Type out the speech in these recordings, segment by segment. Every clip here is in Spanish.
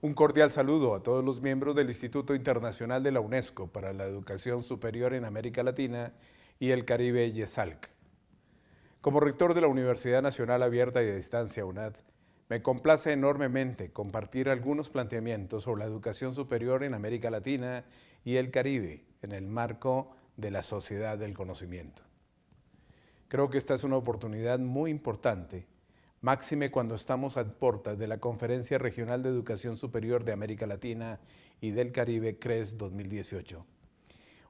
Un cordial saludo a todos los miembros del Instituto Internacional de la UNESCO para la Educación Superior en América Latina y el Caribe, YESALC. Como rector de la Universidad Nacional Abierta y a Distancia, UNAD, me complace enormemente compartir algunos planteamientos sobre la educación superior en América Latina y el Caribe en el marco de la sociedad del conocimiento. Creo que esta es una oportunidad muy importante, máxime cuando estamos a puertas de la Conferencia Regional de Educación Superior de América Latina y del Caribe, CRES 2018.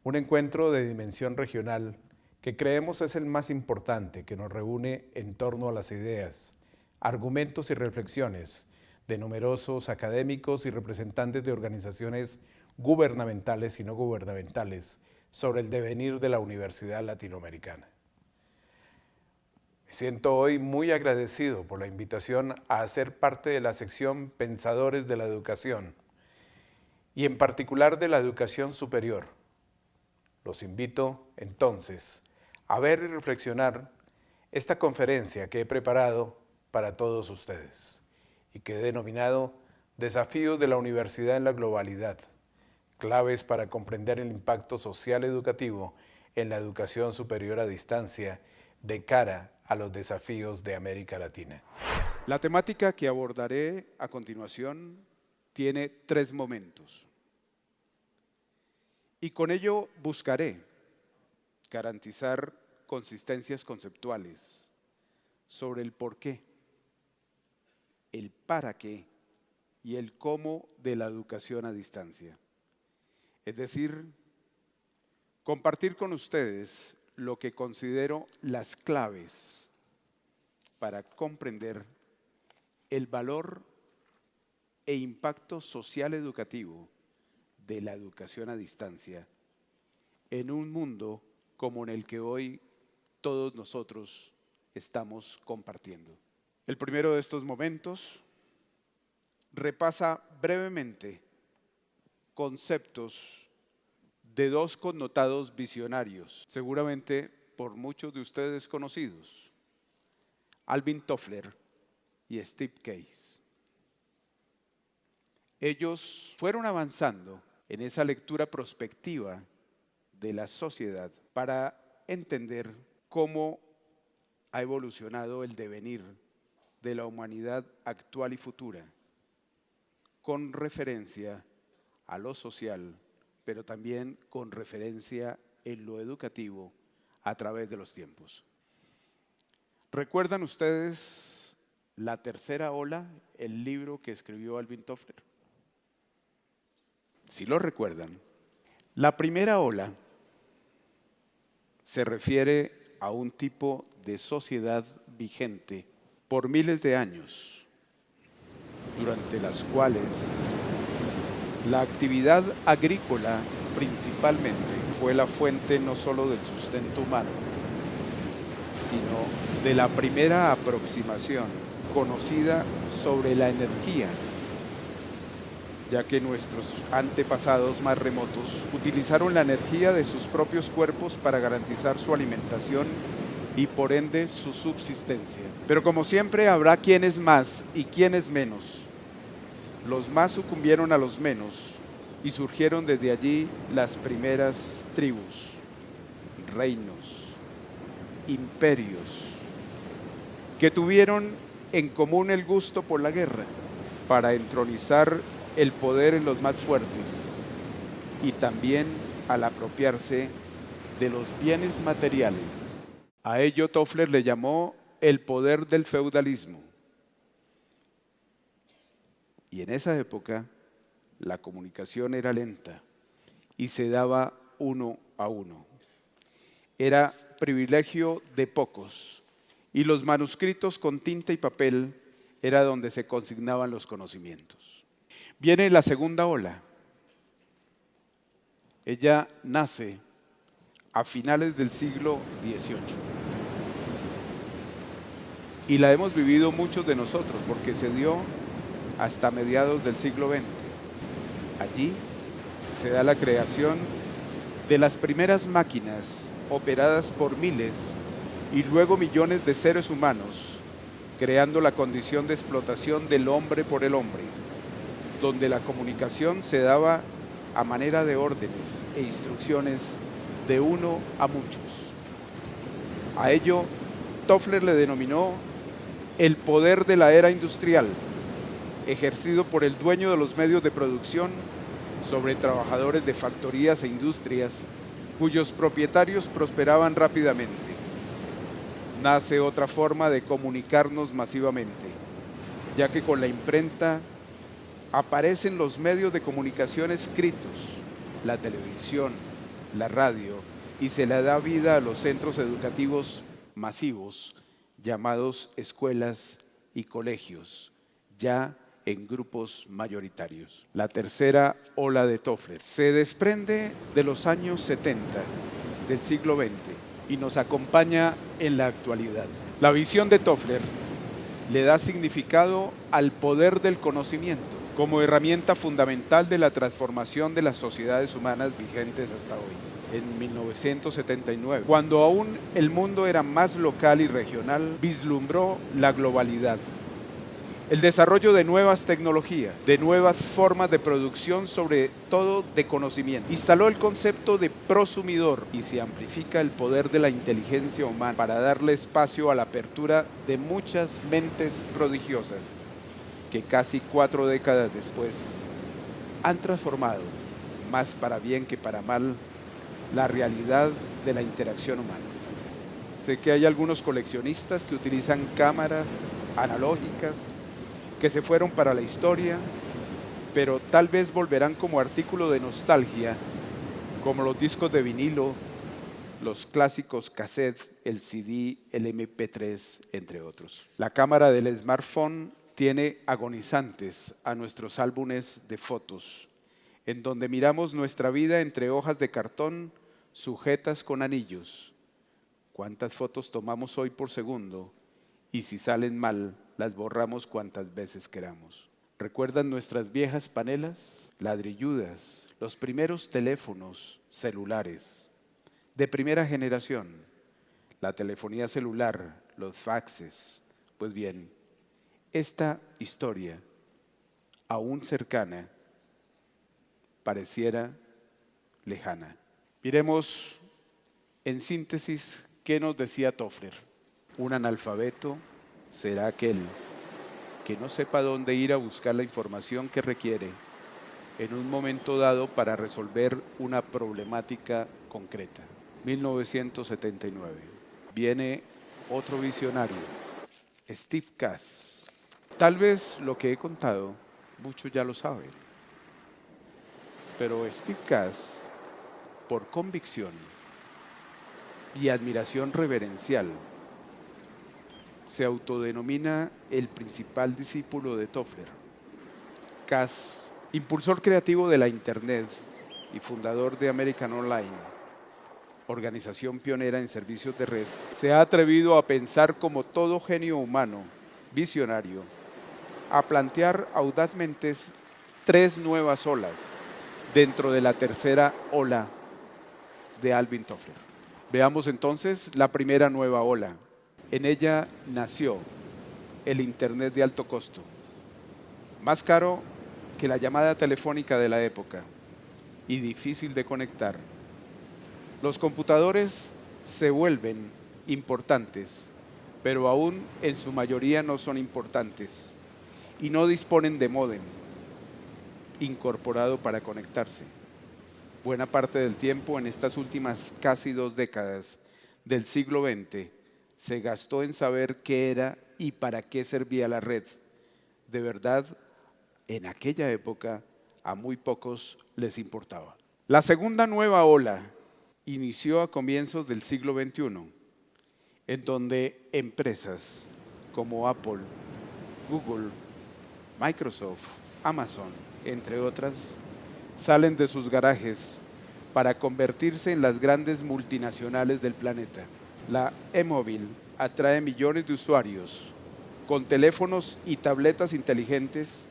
Un encuentro de dimensión regional que creemos es el más importante, que nos reúne en torno a las ideas, argumentos y reflexiones de numerosos académicos y representantes de organizaciones gubernamentales y no gubernamentales sobre el devenir de la universidad latinoamericana. Me siento hoy muy agradecido por la invitación a ser parte de la sección Pensadores de la Educación y en particular de la educación superior. Los invito entonces a ver y reflexionar esta conferencia que he preparado para todos ustedes y que he denominado Desafíos de la Universidad en la Globalidad, claves para comprender el impacto social educativo en la educación superior a distancia de cara a los desafíos de América Latina. La temática que abordaré a continuación tiene 3 momentos y con ello buscaré garantizar consistencias conceptuales sobre el por qué, el para qué y el cómo de la educación a distancia. Es decir, compartir con ustedes lo que considero las claves para comprender el valor e impacto social educativo de la educación a distancia en un mundo como en el que hoy todos nosotros estamos compartiendo. El primero de estos momentos repasa brevemente conceptos de 2 connotados visionarios, seguramente por muchos de ustedes conocidos, Alvin Toffler y Steve Case. Ellos fueron avanzando en esa lectura prospectiva de la sociedad para entender cómo ha evolucionado el devenir de la humanidad actual y futura, con referencia a lo social, pero también con referencia en lo educativo a través de los tiempos. ¿Recuerdan ustedes La Tercera Ola, el libro que escribió Alvin Toffler? Si lo recuerdan, la primera ola se refiere a un tipo de sociedad vigente por miles de años, durante las cuales la actividad agrícola principalmente fue la fuente no solo del sustento humano, sino de la primera aproximación conocida sobre la energía, ya que nuestros antepasados más remotos utilizaron la energía de sus propios cuerpos para garantizar su alimentación y por ende su subsistencia. Pero como siempre habrá quienes más y quienes menos. Los más sucumbieron a los menos y surgieron desde allí las primeras tribus, reinos, imperios, que tuvieron en común el gusto por la guerra para entronizar el poder en los más fuertes y también al apropiarse de los bienes materiales. A ello Toffler le llamó el poder del feudalismo. Y en esa época la comunicación era lenta y se daba uno a uno. Era privilegio de pocos y los manuscritos con tinta y papel era donde se consignaban los conocimientos. Viene la segunda ola. Ella nace a finales del siglo XVIII. Y la hemos vivido muchos de nosotros porque se dio hasta mediados del siglo XX. Allí se da la creación de las primeras máquinas operadas por miles y luego millones de seres humanos, creando la condición de explotación del hombre por el hombre. donde la comunicación se daba a manera de órdenes e instrucciones de uno a muchos. A ello, Toffler le denominó el poder de la era industrial, ejercido por el dueño de los medios de producción sobre trabajadores de factorías e industrias cuyos propietarios prosperaban rápidamente. Nace otra forma de comunicarnos masivamente, ya que con la imprenta aparecen los medios de comunicación escritos, la televisión, la radio, y se le da vida a los centros educativos masivos, llamados escuelas y colegios, ya en grupos mayoritarios. La tercera ola de Toffler se desprende de los años 70 del siglo XX y nos acompaña en la actualidad. La visión de Toffler le da significado al poder del conocimiento como herramienta fundamental de la transformación de las sociedades humanas vigentes hasta hoy. En 1979, cuando aún el mundo era más local y regional, vislumbró la globalidad, el desarrollo de nuevas tecnologías, de nuevas formas de producción, sobre todo de conocimiento. Instaló el concepto de prosumidor y se amplifica el poder de la inteligencia humana para darle espacio a la apertura de muchas mentes prodigiosas que casi 4 décadas después han transformado, más para bien que para mal, la realidad de la interacción humana. Sé que hay algunos coleccionistas que utilizan cámaras analógicas que se fueron para la historia, pero tal vez volverán como artículo de nostalgia, como los discos de vinilo, los clásicos cassettes, el CD, el MP3, entre otros. La cámara del smartphone tiene agonizantes a nuestros álbumes de fotos, en donde miramos nuestra vida entre hojas de cartón sujetas con anillos. ¿Cuántas fotos tomamos hoy por segundo? Y si salen mal, las borramos cuantas veces queramos. ¿Recuerdan nuestras viejas panelas? Ladrilludas, los primeros teléfonos celulares de primera generación, la telefonía celular, los faxes. Pues bien, esta historia, aún cercana, pareciera lejana. Miremos en síntesis qué nos decía Toffler. Un analfabeto será aquel que no sepa dónde ir a buscar la información que requiere en un momento dado para resolver una problemática concreta. 1979. Viene otro visionario, Steve Cass. Tal vez lo que he contado, muchos ya lo saben, pero Steve Cass, por convicción y admiración reverencial, se autodenomina el principal discípulo de Toffler. Cass, impulsor creativo de la Internet y fundador de American Online, organización pionera en servicios de red, se ha atrevido a pensar como todo genio humano, visionario, a plantear audazmente 3 nuevas olas dentro de la tercera ola de Alvin Toffler. Veamos entonces la primera nueva ola. En ella nació el Internet de alto costo, más caro que la llamada telefónica de la época y difícil de conectar. Los computadores se vuelven importantes, pero aún en su mayoría no son importantes y no disponen de módem incorporado para conectarse. Buena parte del tiempo en estas últimas casi 2 décadas del siglo XX se gastó en saber qué era y para qué servía la red. De verdad, en aquella época a muy pocos les importaba. La segunda nueva ola inició a comienzos del siglo XXI, en donde empresas como Apple, Google, Microsoft, Amazon, entre otras, salen de sus garajes para convertirse en las grandes multinacionales del planeta. La e-móvil atrae millones de usuarios con teléfonos y tabletas inteligentes,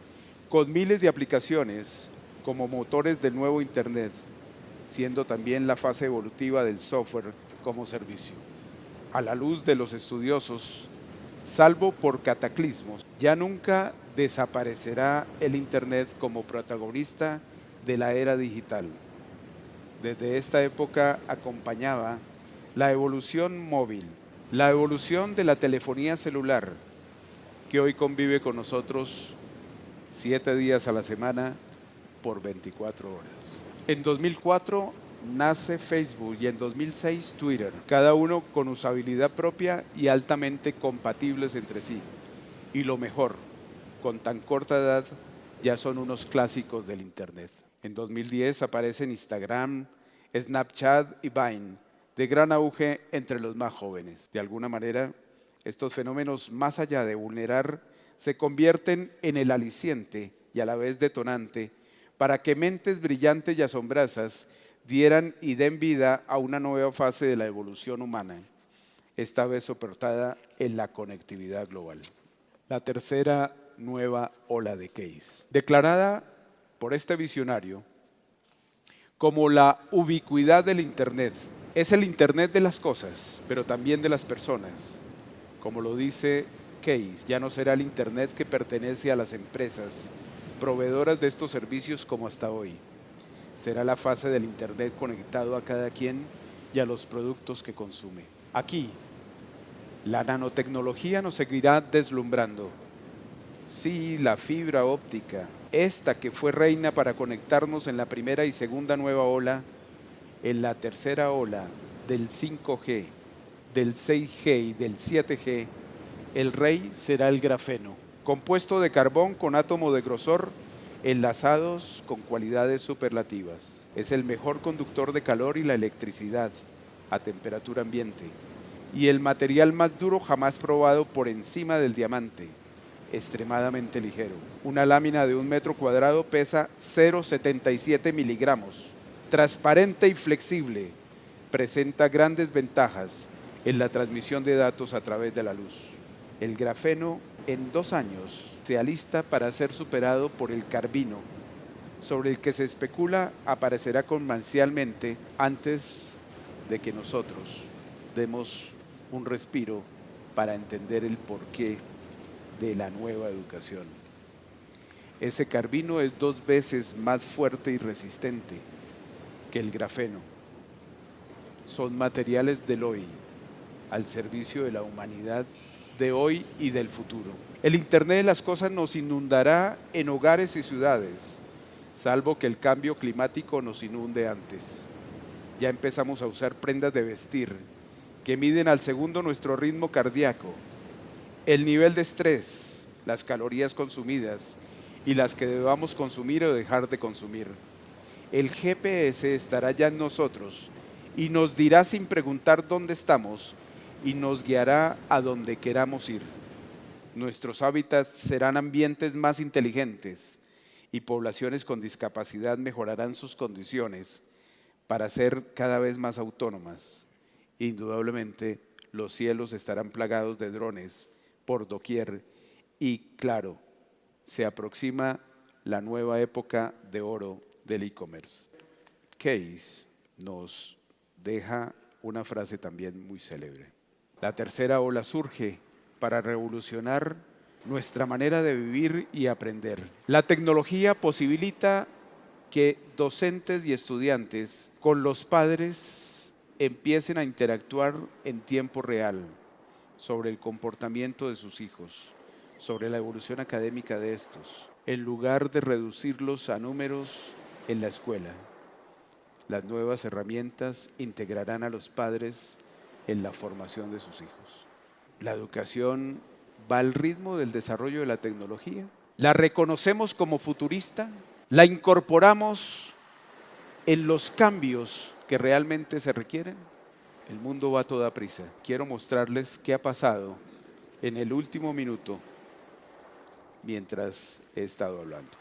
con miles de aplicaciones como motores del nuevo Internet, siendo también la fase evolutiva del software como servicio. A la luz de los estudiosos, salvo por cataclismos, ya nunca desaparecerá el Internet como protagonista de la era digital. Desde esta época acompañaba la evolución móvil, la evolución de la telefonía celular, que hoy convive con nosotros 7 días a la semana por 24 horas. En 2004 nace Facebook y en 2006 Twitter, cada uno con usabilidad propia y altamente compatibles entre sí. Y lo mejor, con tan corta edad ya son unos clásicos del Internet. En 2010 aparecen Instagram, Snapchat y Vine, de gran auge entre los más jóvenes. De alguna manera, estos fenómenos, más allá de vulnerar, se convierten en el aliciente y a la vez detonante para que mentes brillantes y asombrosas dieran y den vida a una nueva fase de la evolución humana, esta vez soportada en la conectividad global. La tercera nueva ola de Case, declarada por este visionario como la ubicuidad del Internet. Es el Internet de las cosas, pero también de las personas. Como lo dice Case, ya no será el Internet que pertenece a las empresas proveedoras de estos servicios como hasta hoy. Será la fase del Internet conectado a cada quien y a los productos que consume. Aquí, la nanotecnología nos seguirá deslumbrando. Sí, la fibra óptica, esta que fue reina para conectarnos en la primera y segunda nueva ola, en la tercera ola del 5G, del 6G y del 7G, el rey será el grafeno, compuesto de carbón con átomo de grosor enlazados con cualidades superlativas. Es el mejor conductor de calor y la electricidad a temperatura ambiente y el material más duro jamás probado por encima del diamante, extremadamente ligero. Una lámina de 1 metro cuadrado pesa 0,77 miligramos, transparente y flexible, presenta grandes ventajas en la transmisión de datos a través de la luz. El grafeno en 2 años se alista para ser superado por el carbino, sobre el que se especula aparecerá comercialmente antes de que nosotros demos un respiro para entender el porqué de la nueva educación. Ese carbino es 2 veces más fuerte y resistente que el grafeno. Son materiales del hoy, al servicio de la humanidad de hoy y del futuro. El Internet de las cosas nos inundará en hogares y ciudades, salvo que el cambio climático nos inunde antes. Ya empezamos a usar prendas de vestir que miden al segundo nuestro ritmo cardíaco, el nivel de estrés, las calorías consumidas y las que debamos consumir o dejar de consumir. El GPS estará ya en nosotros y nos dirá sin preguntar dónde estamos y nos guiará a donde queramos ir. Nuestros hábitats serán ambientes más inteligentes y poblaciones con discapacidad mejorarán sus condiciones para ser cada vez más autónomas. Indudablemente, los cielos estarán plagados de drones por doquier y, claro, se aproxima la nueva época de oro del e-commerce. Case nos deja una frase también muy célebre. La tercera ola surge para revolucionar nuestra manera de vivir y aprender. La tecnología posibilita que docentes y estudiantes con los padres empiecen a interactuar en tiempo real sobre el comportamiento de sus hijos, sobre la evolución académica de estos, en lugar de reducirlos a números en la escuela. Las nuevas herramientas integrarán a los padres en la formación de sus hijos. La educación va al ritmo del desarrollo de la tecnología. La reconocemos como futurista, la incorporamos en los cambios que realmente se requieren. El mundo va a toda prisa. Quiero mostrarles qué ha pasado en el último minuto mientras he estado hablando.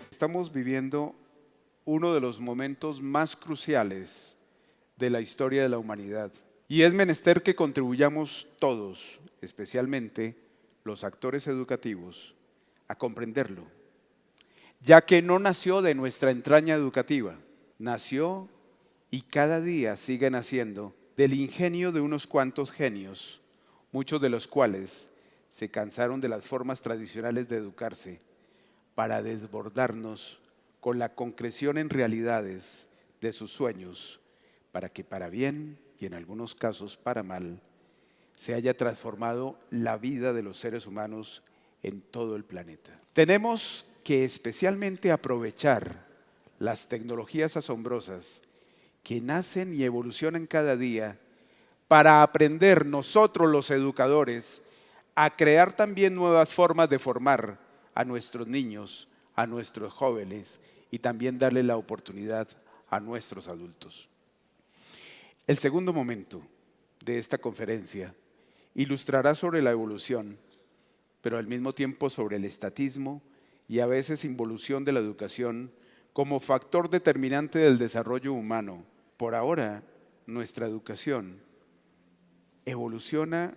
Estamos viviendo uno de los momentos más cruciales de la historia de la humanidad. Y es menester que contribuyamos todos, especialmente los actores educativos, a comprenderlo, ya que no nació de nuestra entraña educativa, nació y cada día sigue naciendo del ingenio de unos cuantos genios, muchos de los cuales se cansaron de las formas tradicionales de educarse para desbordarnos con la concreción en realidades de sus sueños, para que para bien y en algunos casos para mal, se haya transformado la vida de los seres humanos en todo el planeta. Tenemos que especialmente aprovechar las tecnologías asombrosas que nacen y evolucionan cada día para aprender nosotros los educadores a crear también nuevas formas de formar a nuestros niños, a nuestros jóvenes y también darle la oportunidad a nuestros adultos. El segundo momento de esta conferencia ilustrará sobre la evolución, pero al mismo tiempo sobre el estatismo y a veces involución de la educación como factor determinante del desarrollo humano. Por ahora, nuestra educación evoluciona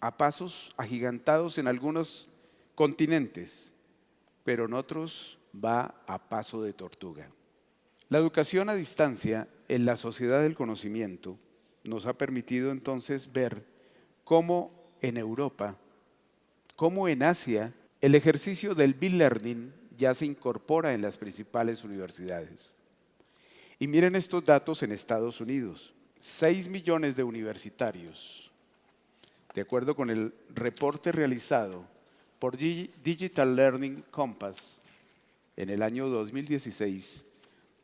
a pasos agigantados en algunos continentes, pero en otros va a paso de tortuga. La educación a distancia en la sociedad del conocimiento nos ha permitido entonces ver cómo en Europa, cómo en Asia, el ejercicio del Deep Learning ya se incorpora en las principales universidades. Y miren estos datos en Estados Unidos. 6 millones de universitarios, de acuerdo con el reporte realizado por Digital Learning Compass en el año 2016,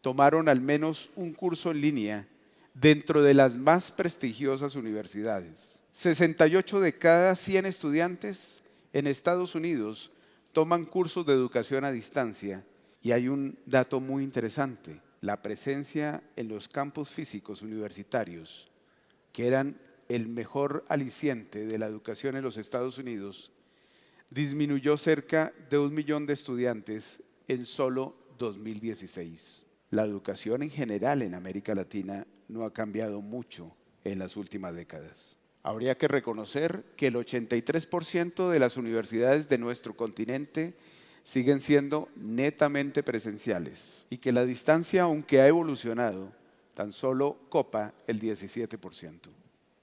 tomaron al menos un curso en línea dentro de las más prestigiosas universidades. 68 de cada 100 estudiantes en Estados Unidos toman cursos de educación a distancia y hay un dato muy interesante. La presencia en los campus físicos universitarios, que eran el mejor aliciente de la educación en los Estados Unidos, disminuyó cerca de 1 millón de estudiantes en solo 2016. La educación en general en América Latina no ha cambiado mucho en las últimas décadas. Habría que reconocer que el 83% de las universidades de nuestro continente siguen siendo netamente presenciales y que la distancia, aunque ha evolucionado, tan solo copa el 17%.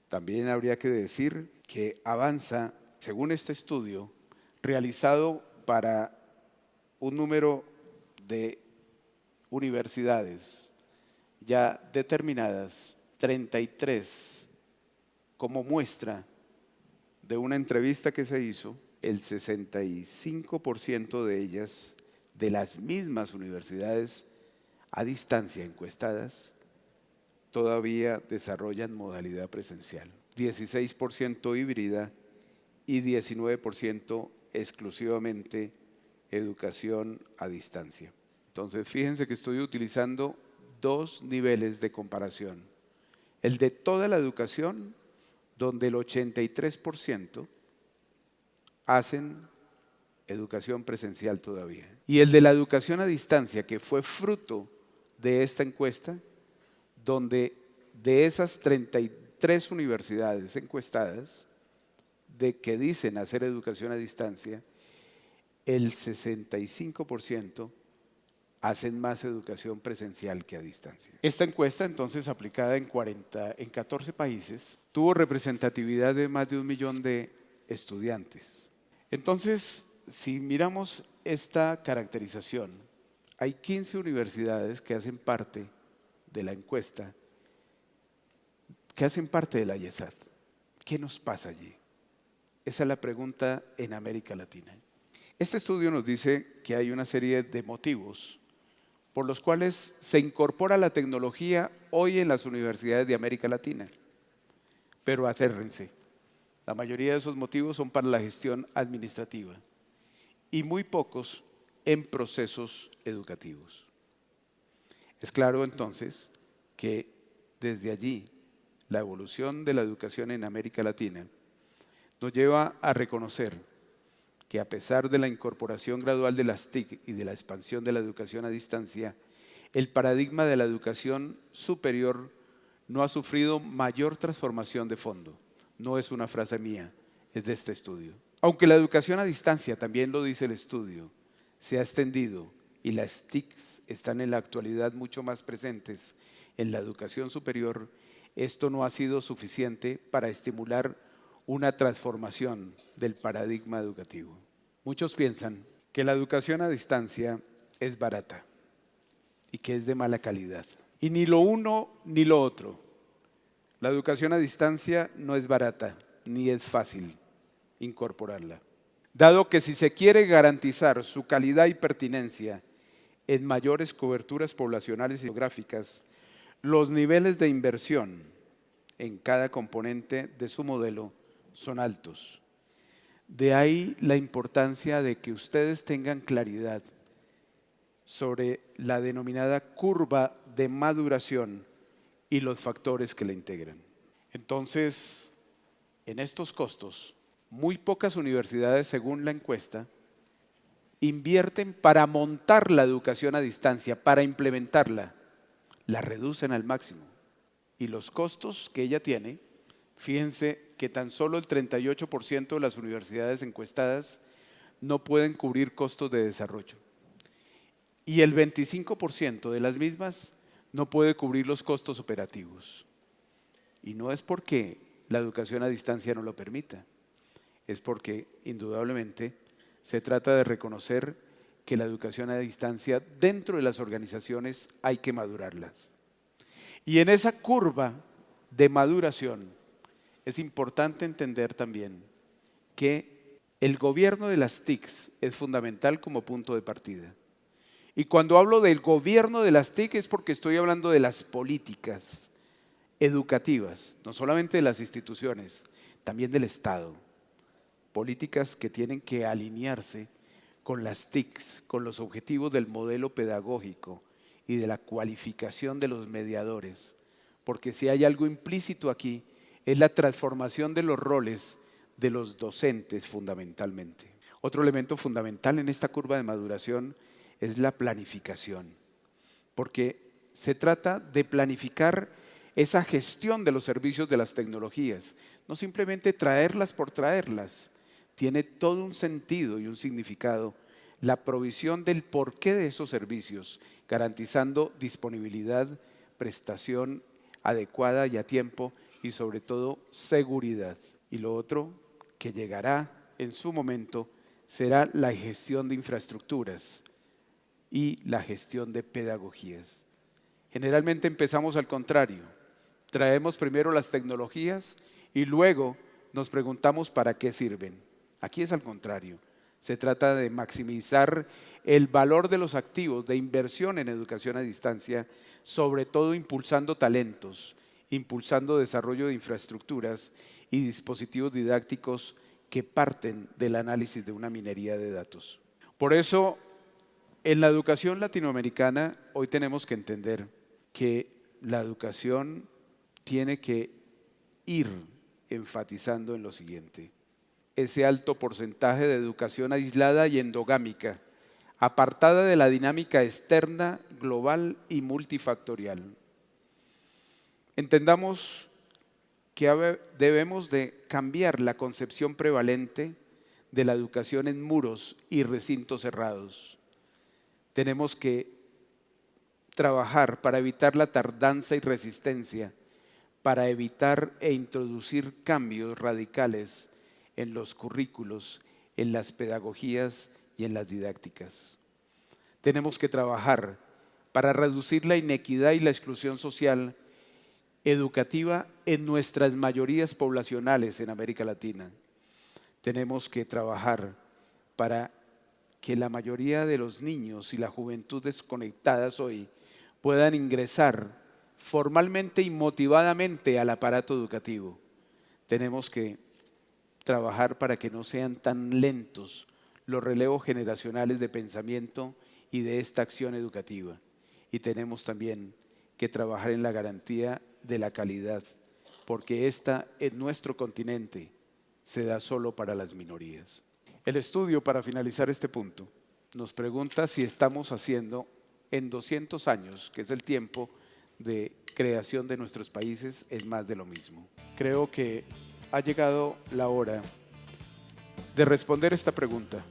También habría que decir que avanza, según este estudio, realizado para un número de universidades ya determinadas, 33, como muestra de una entrevista que se hizo, el 65% de ellas, de las mismas universidades a distancia encuestadas, todavía desarrollan modalidad presencial. 16% híbrida y 19% exclusivamente educación a distancia. Entonces, fíjense que estoy utilizando dos niveles de comparación. El de toda la educación, donde el 83% hacen educación presencial todavía. Y el de la educación a distancia, que fue fruto de esta encuesta, donde de esas 33 universidades encuestadas, de que dicen hacer educación a distancia, el 65% hacen más educación presencial que a distancia. Esta encuesta, entonces, aplicada en 14 países, tuvo representatividad de más de 1 millón de estudiantes. Entonces, si miramos esta caracterización, hay 15 universidades que hacen parte de la encuesta, que hacen parte de la IESAD. ¿Qué nos pasa allí? Esa es la pregunta en América Latina. Este estudio nos dice que hay una serie de motivos por los cuales se incorpora la tecnología hoy en las universidades de América Latina. Pero acérrense, la mayoría de esos motivos son para la gestión administrativa y muy pocos en procesos educativos. Es claro entonces que desde allí la evolución de la educación en América Latina nos lleva a reconocer que a pesar de la incorporación gradual de las TIC y de la expansión de la educación a distancia, el paradigma de la educación superior no ha sufrido mayor transformación de fondo. No es una frase mía, es de este estudio. Aunque la educación a distancia, también lo dice el estudio, se ha extendido y las TICs están en la actualidad mucho más presentes en la educación superior, esto no ha sido suficiente para estimular una transformación del paradigma educativo. Muchos piensan que la educación a distancia es barata y que es de mala calidad. Y ni lo uno ni lo otro. La educación a distancia no es barata ni es fácil incorporarla. Dado que si se quiere garantizar su calidad y pertinencia en mayores coberturas poblacionales y geográficas, los niveles de inversión en cada componente de su modelo son altos. De ahí la importancia de que ustedes tengan claridad sobre la denominada curva de maduración y los factores que la integran. Entonces, en estos costos, muy pocas universidades, según la encuesta, invierten para montar la educación a distancia, para implementarla, la reducen al máximo. Y los costos que ella tiene, fíjense que tan solo el 38% de las universidades encuestadas no pueden cubrir costos de desarrollo. Y el 25% de las mismas no puede cubrir los costos operativos. Y no es porque la educación a distancia no lo permita, es porque indudablemente se trata de reconocer que la educación a distancia dentro de las organizaciones hay que madurarlas. Y en esa curva de maduración es importante entender también que el gobierno de las TICs es fundamental como punto de partida. Y cuando hablo del gobierno de las TIC es porque estoy hablando de las políticas educativas, no solamente de las instituciones, también del Estado. Políticas que tienen que alinearse con las TICs, con los objetivos del modelo pedagógico y de la cualificación de los mediadores. Porque si hay algo implícito aquí, es la transformación de los roles de los docentes fundamentalmente. Otro elemento fundamental en esta curva de maduración es la planificación, porque se trata de planificar esa gestión de los servicios de las tecnologías, no simplemente traerlas por traerlas, tiene todo un sentido y un significado la provisión del porqué de esos servicios, garantizando disponibilidad, prestación adecuada y a tiempo y sobre todo seguridad. Y lo otro que llegará en su momento será la gestión de infraestructuras y la gestión de pedagogías. Generalmente empezamos al contrario, traemos primero las tecnologías y luego nos preguntamos para qué sirven. Aquí es al contrario, se trata de maximizar el valor de los activos de inversión en educación a distancia, sobre todo impulsando talentos, impulsando desarrollo de infraestructuras y dispositivos didácticos que parten del análisis de una minería de datos. Por eso, en la educación latinoamericana, hoy tenemos que entender que la educación tiene que ir enfatizando en lo siguiente: ese alto porcentaje de educación aislada y endogámica, apartada de la dinámica externa, global y multifactorial. Entendamos que debemos de cambiar la concepción prevalente de la educación en muros y recintos cerrados. Tenemos que trabajar para evitar la tardanza y resistencia, para evitar e introducir cambios radicales en los currículos, en las pedagogías y en las didácticas. Tenemos que trabajar para reducir la inequidad y la exclusión social educativa en nuestras mayorías poblacionales en América Latina. Tenemos que trabajar para que la mayoría de los niños y la juventud desconectadas hoy puedan ingresar formalmente y motivadamente al aparato educativo. Tenemos que trabajar para que no sean tan lentos los relevos generacionales de pensamiento y de esta acción educativa. Y tenemos también que trabajar en la garantía de la calidad, porque esta en nuestro continente se da solo para las minorías. El estudio, para finalizar este punto, nos pregunta si estamos haciendo en 200 años, que es el tiempo de creación de nuestros países, es más de lo mismo. Creo que ha llegado la hora de responder esta pregunta.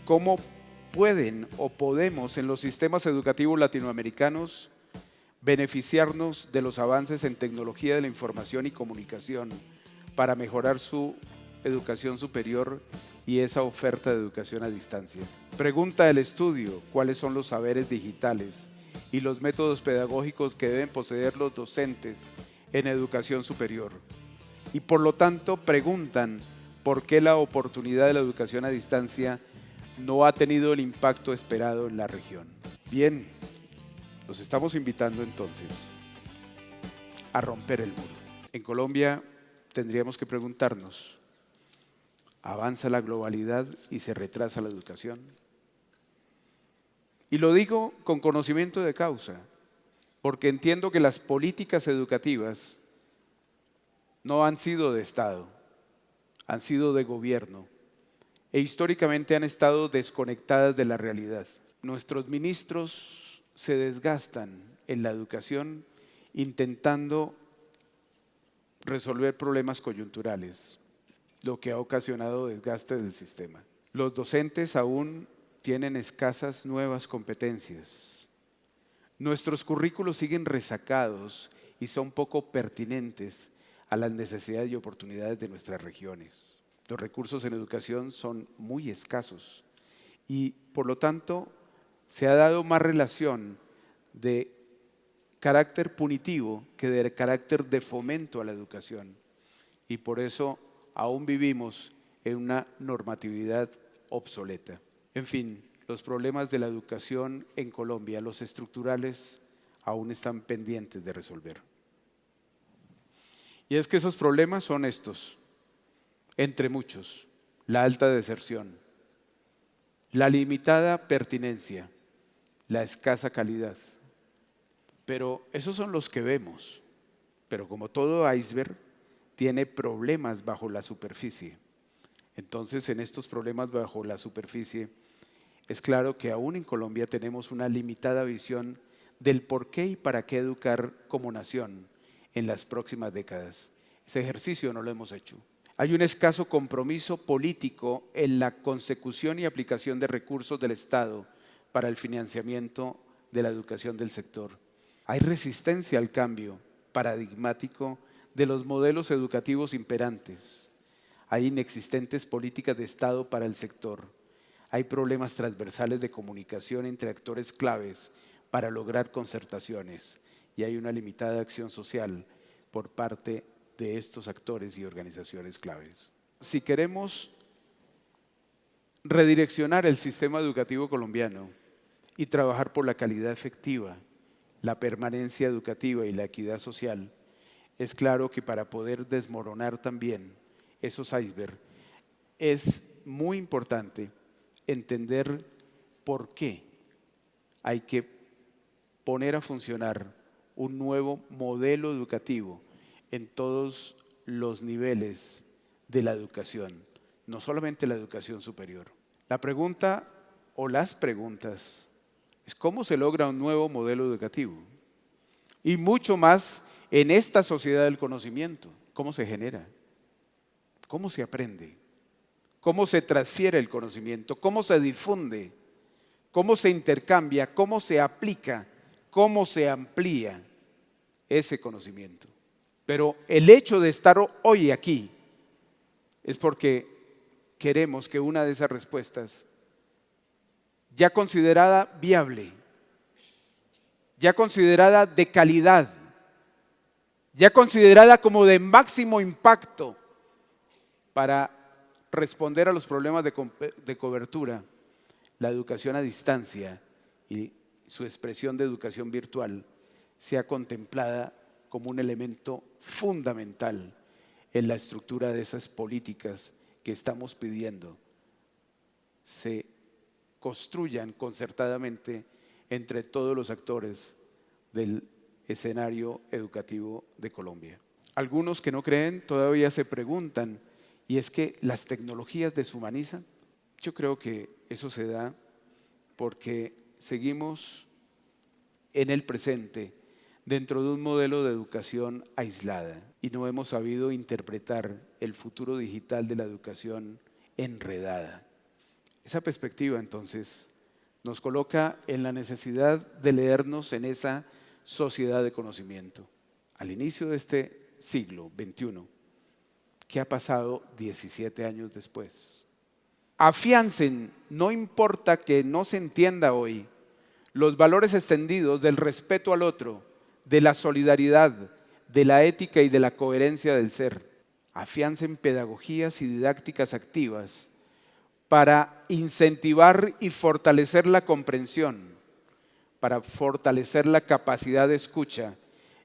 ¿Cómo pueden o podemos en los sistemas educativos latinoamericanos beneficiarnos de los avances en tecnología de la información y comunicación para mejorar su educación superior y esa oferta de educación a distancia? Pregunta del estudio: ¿cuáles son los saberes digitales y los métodos pedagógicos que deben poseer los docentes en educación superior? Y por lo tanto preguntan: ¿por qué la oportunidad de la educación a distancia no ha tenido el impacto esperado en la región? Bien, los estamos invitando entonces a romper el muro. En Colombia tendríamos que preguntarnos: ¿avanza la globalidad y se retrasa la educación? Y lo digo con conocimiento de causa, porque entiendo que las políticas educativas no han sido de Estado, han sido de gobierno e históricamente han estado desconectadas de la realidad. Nuestros ministros se desgastan en la educación intentando resolver problemas coyunturales, lo que ha ocasionado desgaste del sistema. Los docentes aún tienen escasas nuevas competencias. Nuestros currículos siguen rezagados y son poco pertinentes a las necesidades y oportunidades de nuestras regiones. Los recursos en educación son muy escasos y por lo tanto se ha dado más relación de carácter punitivo que de carácter de fomento a la educación, y por eso aún vivimos en una normatividad obsoleta. En fin, los problemas de la educación en Colombia, los estructurales, aún están pendientes de resolver. Y es que esos problemas son estos, entre muchos: la alta deserción, la limitada pertinencia, la escasa calidad. Pero esos son los que vemos. Pero como todo iceberg, tiene problemas bajo la superficie. Entonces, en estos problemas bajo la superficie, es claro que aún en Colombia tenemos una limitada visión del por qué y para qué educar como nación en las próximas décadas. Ese ejercicio no lo hemos hecho. Hay un escaso compromiso político en la consecución y aplicación de recursos del Estado para el financiamiento de la educación del sector. Hay resistencia al cambio paradigmático de los modelos educativos imperantes. Hay inexistentes políticas de Estado para el sector. Hay problemas transversales de comunicación entre actores claves para lograr concertaciones. Y hay una limitada acción social por parte de estos actores y organizaciones claves. Si queremos redireccionar el sistema educativo colombiano y trabajar por la calidad efectiva, la permanencia educativa y la equidad social, es claro que para poder desmoronar también esos icebergs, es muy importante entender por qué hay que poner a funcionar un nuevo modelo educativo en todos los niveles de la educación, no solamente la educación superior. La pregunta o las preguntas es: ¿cómo se logra un nuevo modelo educativo? Y mucho más en esta sociedad del conocimiento. ¿Cómo se genera? ¿Cómo se aprende? ¿Cómo se transfiere el conocimiento? ¿Cómo se difunde? ¿Cómo se intercambia? ¿Cómo se aplica? ¿Cómo se amplía ese conocimiento? Pero el hecho de estar hoy aquí es porque queremos que una de esas respuestas, ya considerada viable, ya considerada de calidad, ya considerada como de máximo impacto para responder a los problemas de cobertura, la educación a distancia y su expresión de educación virtual, sea contemplada como un elemento fundamental en la estructura de esas políticas que estamos pidiendo se construyan concertadamente entre todos los actores del escenario educativo de Colombia. Algunos que no creen todavía se preguntan: ¿y es que las tecnologías deshumanizan? Yo creo que eso se da porque seguimos en el presente dentro de un modelo de educación aislada y no hemos sabido interpretar el futuro digital de la educación enredada. Esa perspectiva, entonces, nos coloca en la necesidad de leernos en esa sociedad de conocimiento. Al inicio de este siglo XXI, ¿qué ha pasado 17 años después? Afiancen, no importa que no se entienda hoy, los valores extendidos del respeto al otro, de la solidaridad, de la ética y de la coherencia del ser. Afiancen pedagogías y didácticas activas para incentivar y fortalecer la comprensión, para fortalecer la capacidad de escucha,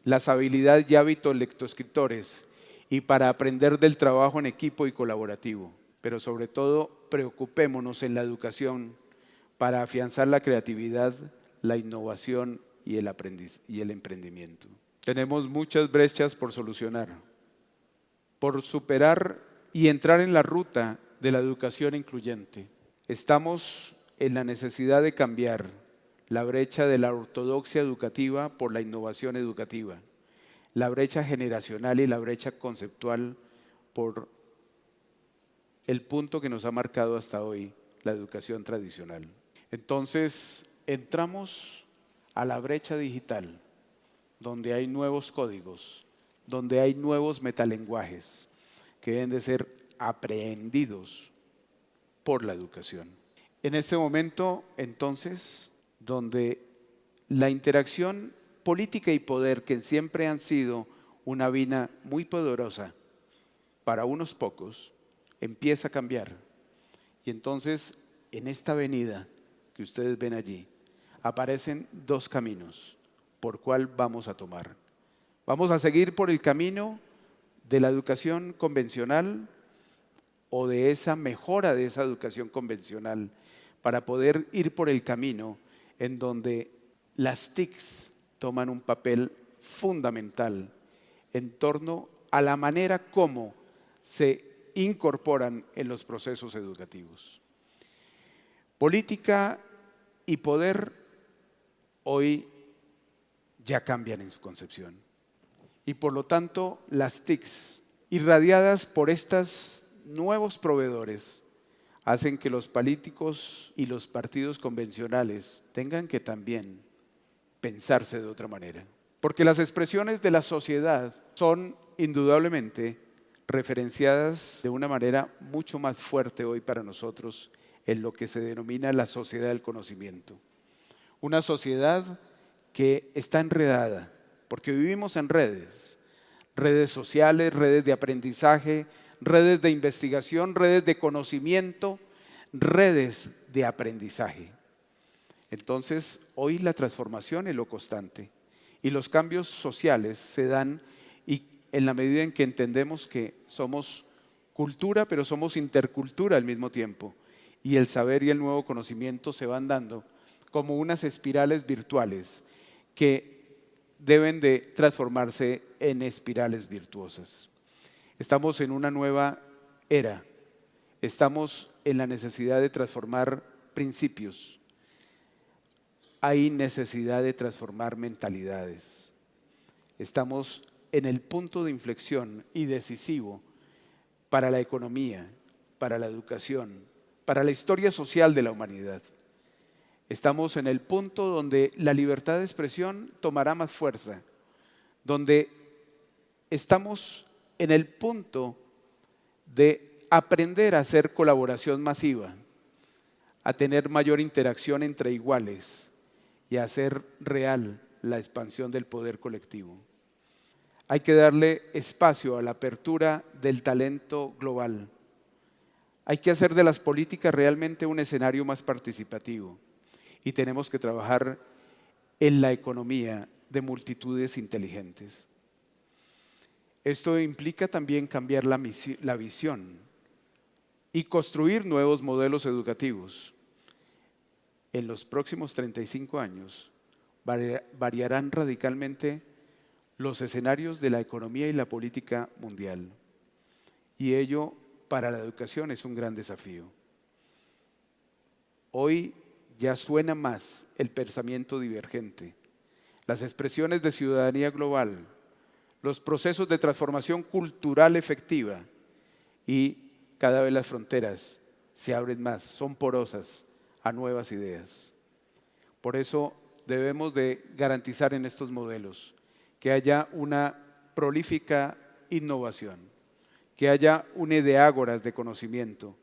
las habilidades y hábitos lectoescritores y para aprender del trabajo en equipo y colaborativo. Pero sobre todo, preocupémonos en la educación para afianzar la creatividad, la innovación y el emprendimiento. Tenemos muchas brechas por solucionar, por superar y entrar en la ruta de la educación incluyente. Estamos en la necesidad de cambiar la brecha de la ortodoxia educativa por la innovación educativa, la brecha generacional y la brecha conceptual por el punto que nos ha marcado hasta hoy, la educación tradicional. Entonces, entramos a la brecha digital, donde hay nuevos códigos, donde hay nuevos metalenguajes que deben de ser aprehendidos por la educación. En este momento, entonces, donde la interacción política y poder, que siempre han sido una vina muy poderosa para unos pocos, empieza a cambiar. Y entonces, en esta avenida que ustedes ven allí, aparecen dos caminos por cuál vamos a tomar. ¿Vamos a seguir por el camino de la educación convencional o de esa mejora de esa educación convencional para poder ir por el camino en donde las TICs toman un papel fundamental en torno a la manera como se incorporan en los procesos educativos? Política y poder hoy ya cambian en su concepción. Y por lo tanto, las TICs, irradiadas por estos nuevos proveedores, hacen que los políticos y los partidos convencionales tengan que también pensarse de otra manera. Porque las expresiones de la sociedad son indudablemente referenciadas de una manera mucho más fuerte hoy para nosotros en lo que se denomina la sociedad del conocimiento. Una sociedad que está enredada, porque vivimos en redes, redes sociales, redes de aprendizaje, redes de investigación, redes de conocimiento, redes de aprendizaje. Entonces, hoy la transformación es lo constante y los cambios sociales se dan y en la medida en que entendemos que somos cultura, pero somos intercultura al mismo tiempo. Y el saber y el nuevo conocimiento se van dando como unas espirales virtuales que deben de transformarse en espirales virtuosas. Estamos en una nueva era. Estamos en la necesidad de transformar principios. Hay necesidad de transformar mentalidades. Estamos en el punto de inflexión y decisivo para la economía, para la educación, para la historia social de la humanidad. Estamos en el punto donde la libertad de expresión tomará más fuerza, donde estamos en el punto de aprender a hacer colaboración masiva, a tener mayor interacción entre iguales y a hacer real la expansión del poder colectivo. Hay que darle espacio a la apertura del talento global. Hay que hacer de las políticas realmente un escenario más participativo y tenemos que trabajar en la economía de multitudes inteligentes. Esto implica también cambiar la visión y construir nuevos modelos educativos. En los próximos 35 años variarán radicalmente los escenarios de la economía y la política mundial. Y ello para la educación es un gran desafío. Hoy ya suena más el pensamiento divergente, las expresiones de ciudadanía global, los procesos de transformación cultural efectiva y cada vez las fronteras se abren más, son porosas a nuevas ideas. Por eso debemos de garantizar en estos modelos que haya una prolífica innovación, que haya un ideágoras de conocimiento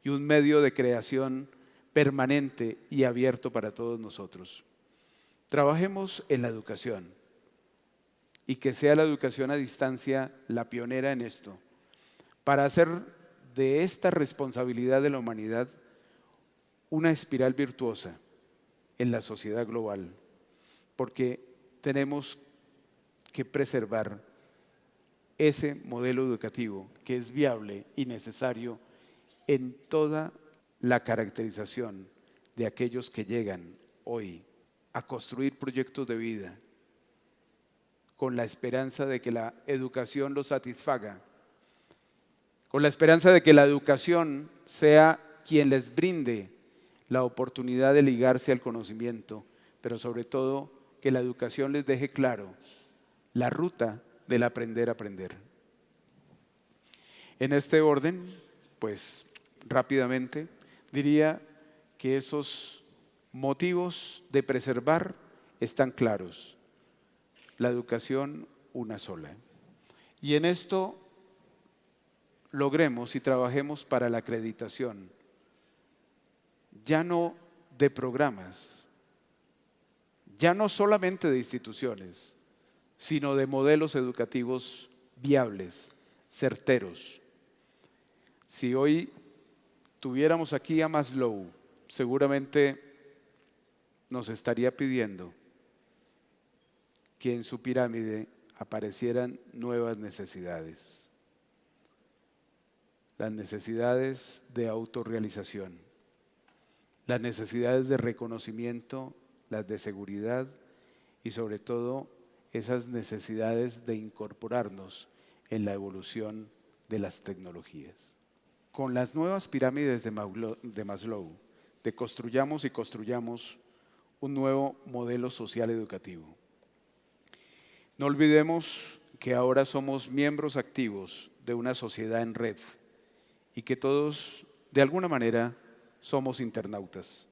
y un medio de creación permanente y abierto para todos nosotros. Trabajemos en la educación y que sea la educación a distancia la pionera en esto, para hacer de esta responsabilidad de la humanidad una espiral virtuosa en la sociedad global, porque tenemos que preservar ese modelo educativo que es viable y necesario en toda la caracterización de aquellos que llegan hoy a construir proyectos de vida con la esperanza de que la educación los satisfaga, con la esperanza de que la educación sea quien les brinde la oportunidad de ligarse al conocimiento, pero sobre todo que la educación les deje claro la ruta del aprender a aprender. En este orden, pues rápidamente, diría que esos motivos de preservar están claros. La educación, una sola. Y en esto logremos y trabajemos para la acreditación, ya no de programas, ya no solamente de instituciones, sino de modelos educativos viables, certeros. Si hoy tuviéramos aquí a Maslow, seguramente nos estaría pidiendo que en su pirámide aparecieran nuevas necesidades. Las necesidades de autorrealización, las necesidades de reconocimiento, las de seguridad y sobre todo esas necesidades de incorporarnos en la evolución de las tecnologías. Con las nuevas pirámides de Maslow, construyamos y construyamos un nuevo modelo social educativo. No olvidemos que ahora somos miembros activos de una sociedad en red y que todos, de alguna manera, somos internautas.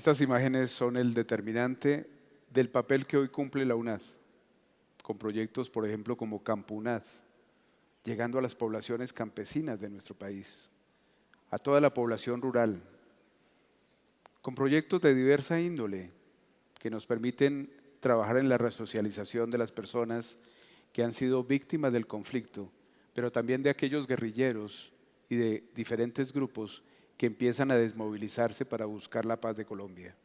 Estas imágenes son el determinante del papel que hoy cumple la UNAD, con proyectos, por ejemplo, como Campunat, llegando a las poblaciones campesinas de nuestro país, a toda la población rural, con proyectos de diversa índole que nos permiten trabajar en la resocialización de las personas que han sido víctimas del conflicto, pero también de aquellos guerrilleros y de diferentes grupos que empiezan a desmovilizarse para buscar la paz de Colombia.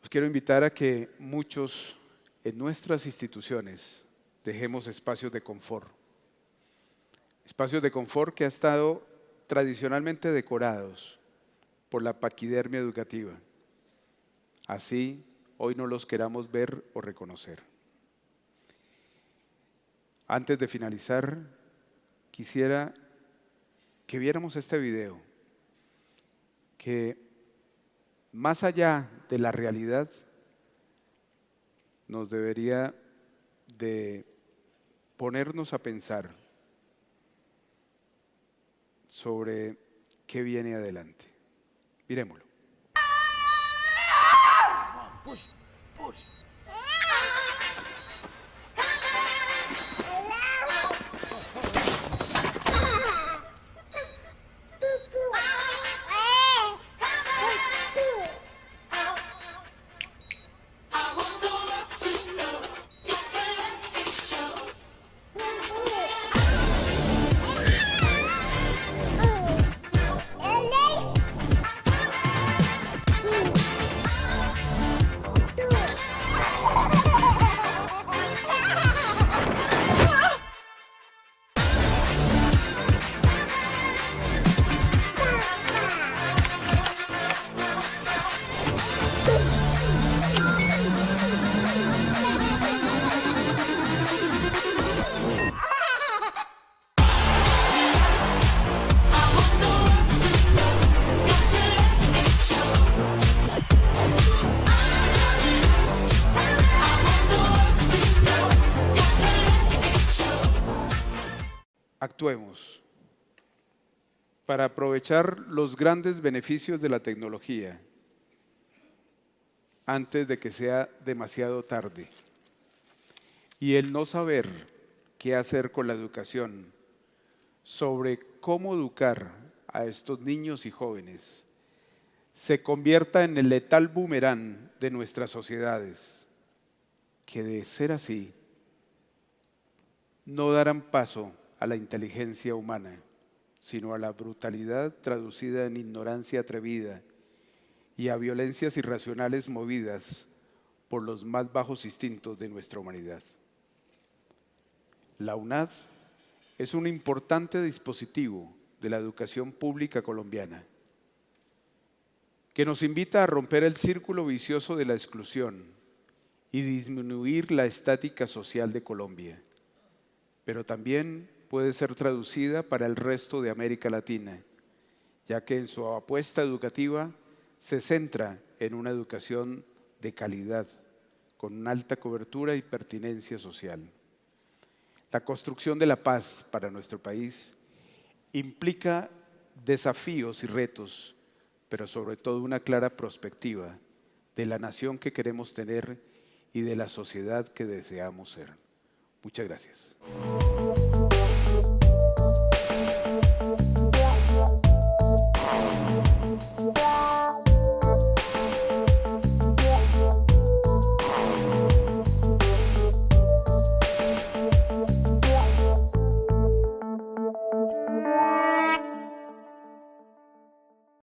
Los quiero invitar a que muchos en nuestras instituciones dejemos espacios de confort que han estado tradicionalmente decorados por la paquidermia educativa. Así, hoy no los queramos ver o reconocer. Antes de finalizar, quisiera que viéramos este video, que más allá de la realidad, nos debería de ponernos a pensar sobre qué viene adelante. Miremoslo. Push, push. Actuemos para aprovechar los grandes beneficios de la tecnología antes de que sea demasiado tarde. Y el no saber qué hacer con la educación, sobre cómo educar a estos niños y jóvenes, se convierta en el letal boomerang de nuestras sociedades, que de ser así, no darán paso a la inteligencia humana, sino a la brutalidad traducida en ignorancia atrevida y a violencias irracionales movidas por los más bajos instintos de nuestra humanidad. La UNAD es un importante dispositivo de la educación pública colombiana que nos invita a romper el círculo vicioso de la exclusión y disminuir la estática social de Colombia, pero también puede ser traducida para el resto de América Latina, ya que en su apuesta educativa se centra en una educación de calidad, con una alta cobertura y pertinencia social. La construcción de la paz para nuestro país implica desafíos y retos, pero sobre todo una clara perspectiva de la nación que queremos tener y de la sociedad que deseamos ser. Muchas gracias.